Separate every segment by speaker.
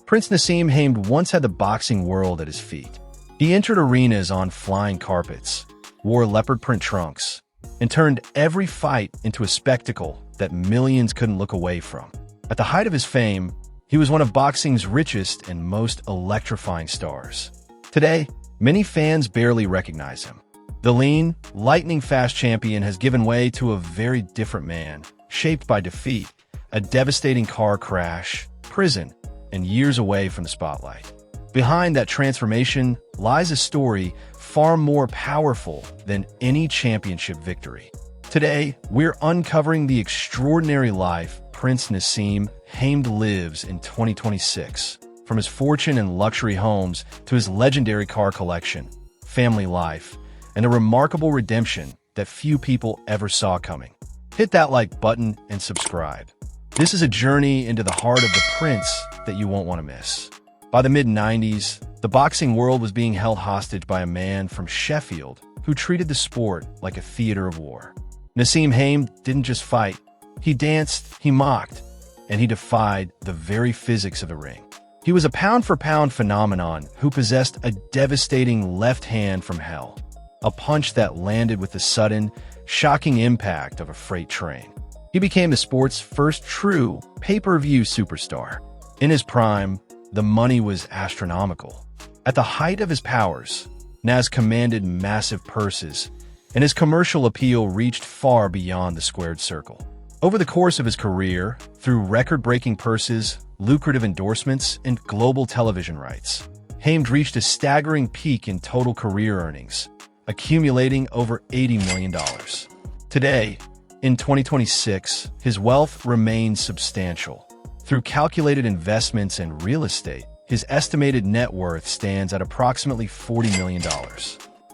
Speaker 1: Prince Naseem Hamed once had the boxing world at his feet. He entered arenas on flying carpets, wore leopard print trunks, and turned every fight into a spectacle that millions couldn't look away from. At the height of his fame, he was one of boxing's richest and most electrifying stars. Today, many fans barely recognize him. The lean, lightning-fast champion has given way to a very different man, shaped by defeat, a devastating car crash, prison, and years away from the spotlight. Behind that transformation lies a story far more powerful than any championship victory. Today, we're uncovering the extraordinary life Prince Naseem Hamed lives in 2026. From his fortune and luxury homes to his legendary car collection, family life, and a remarkable redemption that few people ever saw coming. Hit that like button and subscribe. This is a journey into the heart of the Prince that you won't want to miss. By the mid-90s, the boxing world was being held hostage by a man from Sheffield who treated the sport like a theater of war. Naseem Hamed didn't just fight. He danced, he mocked, and he defied the very physics of the ring. He was a pound-for-pound phenomenon who possessed a devastating left hand from hell, a punch that landed with the sudden, shocking impact of a freight train. He became the sport's first true pay-per-view superstar. In his prime, the money was astronomical. At the height of his powers, Nas commanded massive purses, and his commercial appeal reached far beyond the squared circle. Over the course of his career, through record-breaking purses, lucrative endorsements, and global television rights, Hamed reached a staggering peak in total career earnings, accumulating over $80 million. Today, in 2026, his wealth remains substantial. Through calculated investments and real estate, his estimated net worth stands at approximately $40 million.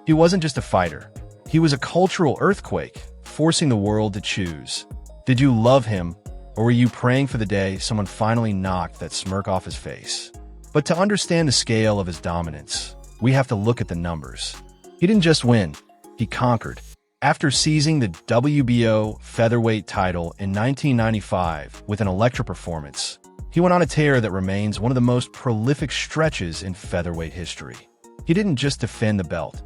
Speaker 1: He wasn't just a fighter. He was a cultural earthquake, forcing the world to choose. Did you love him, or were you praying for the day someone finally knocked that smirk off his face? But to understand the scale of his dominance, we have to look at the numbers. He didn't just win, he conquered. After seizing the WBO featherweight title in 1995 with an electric performance, he went on a tear that remains one of the most prolific stretches in featherweight history. He didn't just defend the belt.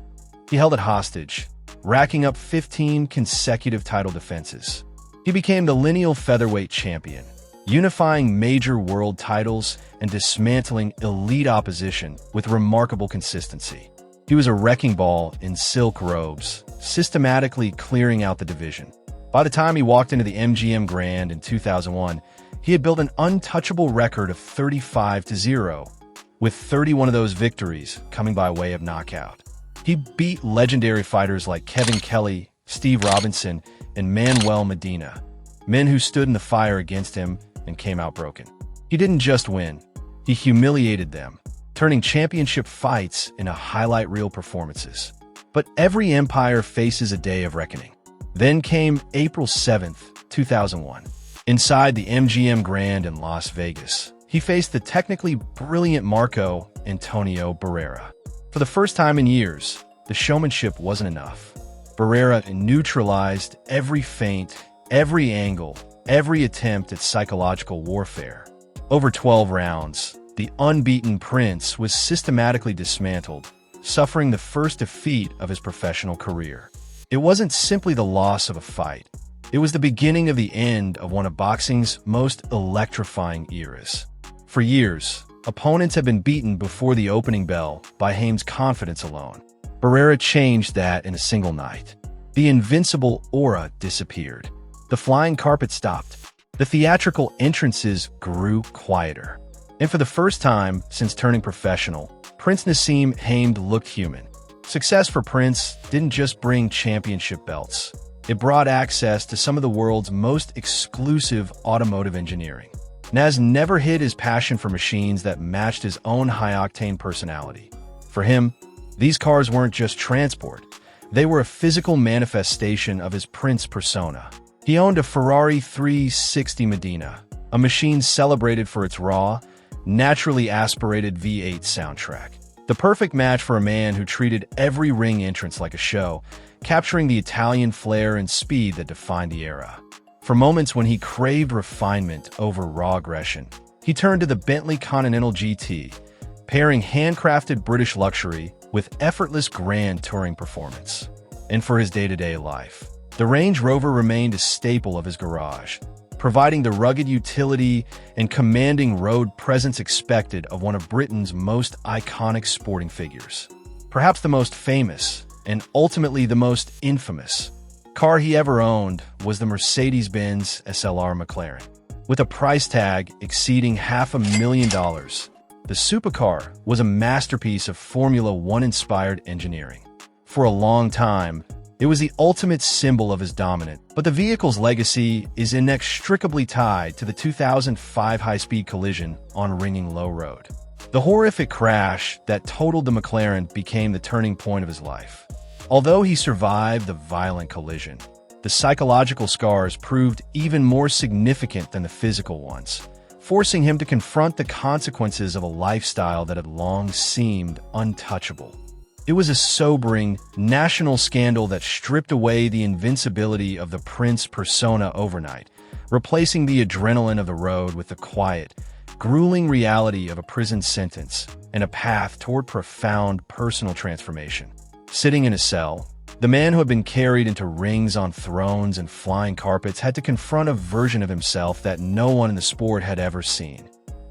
Speaker 1: He held it hostage, racking up 15 consecutive title defenses. He became the lineal featherweight champion, unifying major world titles and dismantling elite opposition with remarkable consistency. He was a wrecking ball in silk robes, systematically clearing out the division. By the time he walked into the MGM Grand in 2001, he had built an untouchable record of 35-0, with 31 of those victories coming by way of knockout. He beat legendary fighters like Kelley, Steve Robinson, and Manuel Medina, men who stood in the fire against him and came out broken. He didn't just win, he humiliated them, turning championship fights into highlight reel performances. But every empire faces a day of reckoning. Then came April 7th, 2001. Inside the MGM Grand in Las Vegas, he faced the technically brilliant Marco Antonio Barrera. For the first time in years, the showmanship wasn't enough. Barrera neutralized every feint, every angle, every attempt at psychological warfare. Over 12 rounds, the unbeaten Prince was systematically dismantled, suffering the first defeat of his professional career. It wasn't simply the loss of a fight. It was the beginning of the end of one of boxing's most electrifying eras. For years, opponents had been beaten before the opening bell by Hamed's confidence alone. Barrera changed that in a single night. The invincible aura disappeared. The flying carpet stopped. The theatrical entrances grew quieter. And for the first time since turning professional, Prince Naseem Hamed looked human. Success for Prince didn't just bring championship belts. It brought access to some of the world's most exclusive automotive engineering. Nas never hid his passion for machines that matched his own high-octane personality. For him, these cars weren't just transport. They were a physical manifestation of his Prince persona. He owned a Ferrari 360 Medina, a machine celebrated for its raw, naturally aspirated V8 soundtrack. The perfect match for a man who treated every ring entrance like a show, capturing the Italian flair and speed that defined the era. For moments when he craved refinement over raw aggression, he turned to the Bentley Continental GT, pairing handcrafted British luxury with effortless grand touring performance. And for his day-to-day life, the Range Rover remained a staple of his garage, providing the rugged utility and commanding road presence expected of one of Britain's most iconic sporting figures. Perhaps the most famous, and ultimately the most infamous, car he ever owned was the Mercedes-Benz SLR McLaren. With a price tag exceeding $500,000, the supercar was a masterpiece of Formula One-inspired engineering. For a long time, it was the ultimate symbol of his dominance, but the vehicle's legacy is inextricably tied to the 2005 high-speed collision on Ringing Low Road. The horrific crash that totaled the McLaren became the turning point of his life. Although he survived the violent collision, the psychological scars proved even more significant than the physical ones, forcing him to confront the consequences of a lifestyle that had long seemed untouchable. It was a sobering, national scandal that stripped away the invincibility of the Prince persona overnight, replacing the adrenaline of the road with the quiet, grueling reality of a prison sentence and a path toward profound personal transformation. Sitting in a cell, the man who had been carried into rings on thrones and flying carpets had to confront a version of himself that no one in the sport had ever seen.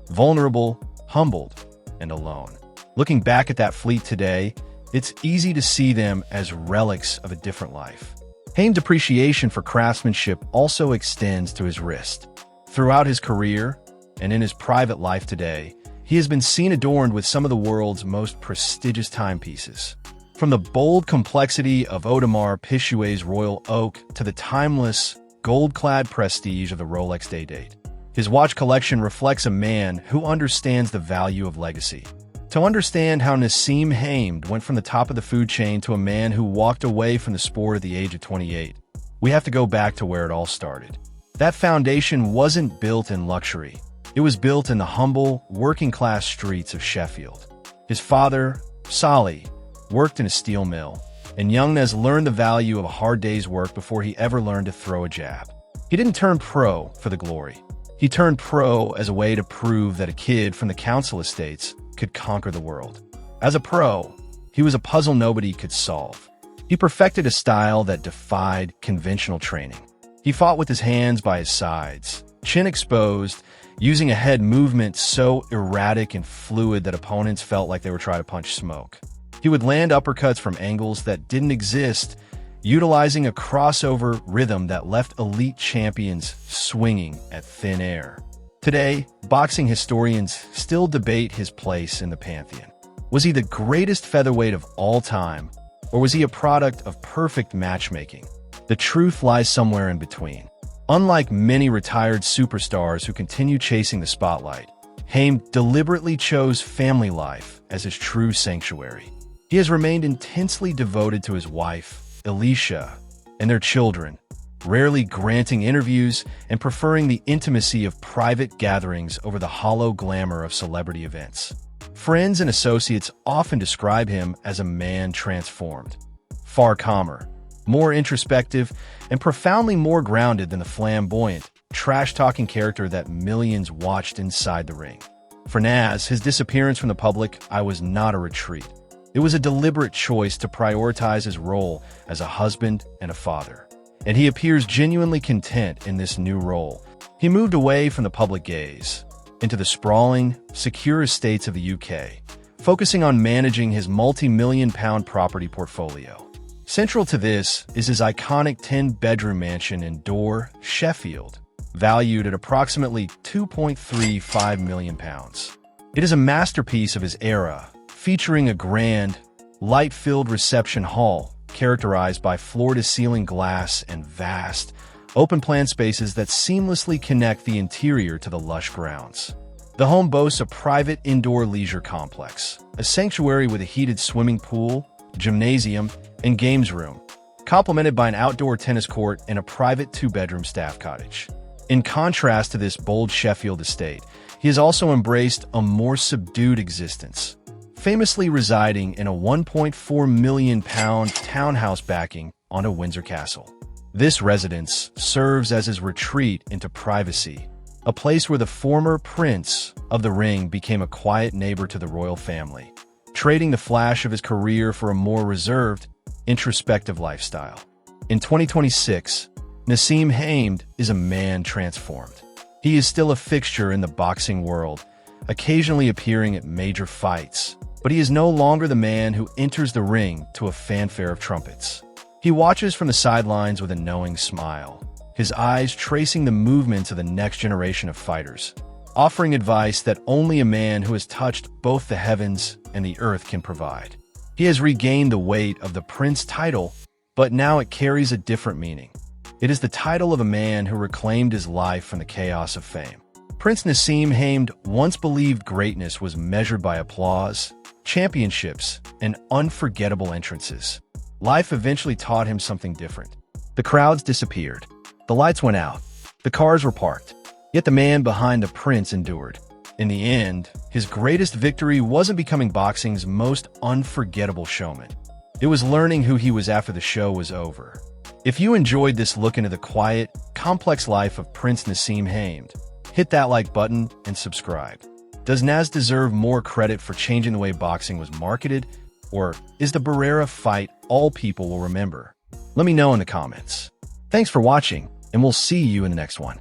Speaker 1: Vulnerable, humbled, and alone. Looking back at that fleet today, it's easy to see them as relics of a different life. Hamed's appreciation for craftsmanship also extends to his wrist. Throughout his career, and in his private life today, he has been seen adorned with some of the world's most prestigious timepieces. From the bold complexity of Audemars Piguet's Royal Oak to the timeless, gold-clad prestige of the Rolex Day-Date, his watch collection reflects a man who understands the value of legacy. To understand how Naseem Hamed went from the top of the food chain to a man who walked away from the sport at the age of 28, we have to go back to where it all started. That foundation wasn't built in luxury. It was built in the humble, working-class streets of Sheffield. His father, Solly, worked in a steel mill, and young Nez learned the value of a hard day's work before he ever learned to throw a jab. He didn't turn pro for the glory. He turned pro as a way to prove that a kid from the council estates could conquer the world. As a pro, he was a puzzle nobody could solve. He perfected a style that defied conventional training. He fought with his hands by his sides, chin exposed, using a head movement so erratic and fluid that opponents felt like they were trying to punch smoke. He would land uppercuts from angles that didn't exist, utilizing a crossover rhythm that left elite champions swinging at thin air. Today, boxing historians still debate his place in the pantheon. Was he the greatest featherweight of all time, or was he a product of perfect matchmaking? The truth lies somewhere in between. Unlike many retired superstars who continue chasing the spotlight, Hamed deliberately chose family life as his true sanctuary. He has remained intensely devoted to his wife, Alicia, and their children, rarely granting interviews and preferring the intimacy of private gatherings over the hollow glamour of celebrity events. Friends and associates often describe him as a man transformed, far calmer, more introspective, and profoundly more grounded than the flamboyant, trash-talking character that millions watched inside the ring. For Naz, his disappearance from the public was not a retreat. It was a deliberate choice to prioritize his role as a husband and a father. And he appears genuinely content in this new role. He moved away from the public gaze, into the sprawling, secure estates of the UK, focusing on managing his multi-million-pound property portfolio. Central to this is his iconic 10-bedroom mansion in Dore, Sheffield, valued at approximately £2.35 million. It is a masterpiece of his era, featuring a grand, light-filled reception hall characterized by floor-to-ceiling glass and vast, open-plan spaces that seamlessly connect the interior to the lush grounds. The home boasts a private indoor leisure complex, a sanctuary with a heated swimming pool, gymnasium, and games room, complemented by an outdoor tennis court and a private two-bedroom staff cottage. In contrast to this bold Sheffield estate, he has also embraced a more subdued existence, famously residing in a £1.4 million townhouse backing on a Windsor castle. This residence serves as his retreat into privacy, a place where the former prince of the ring became a quiet neighbor to the royal family, trading the flash of his career for a more reserved, introspective lifestyle. In 2026, Naseem Hamed is a man transformed. He is still a fixture in the boxing world, occasionally appearing at major fights, but he is no longer the man who enters the ring to a fanfare of trumpets. He watches from the sidelines with a knowing smile, his eyes tracing the movements of the next generation of fighters, offering advice that only a man who has touched both the heavens and the earth can provide. He has regained the weight of the Prince title, but now it carries a different meaning. It is the title of a man who reclaimed his life from the chaos of fame. Prince Naseem Hamed once believed greatness was measured by applause, championships, and unforgettable entrances. Life eventually taught him something different. The crowds disappeared. The lights went out. The cars were parked. Yet the man behind the prince endured. In the end, his greatest victory wasn't becoming boxing's most unforgettable showman. It was learning who he was after the show was over. If you enjoyed this look into the quiet, complex life of Prince Naseem Hamed, hit that like button and subscribe. Does Nas deserve more credit for changing the way boxing was marketed, or is the Barrera fight all people will remember? Let me know in the comments. Thanks for watching, and we'll see you in the next one.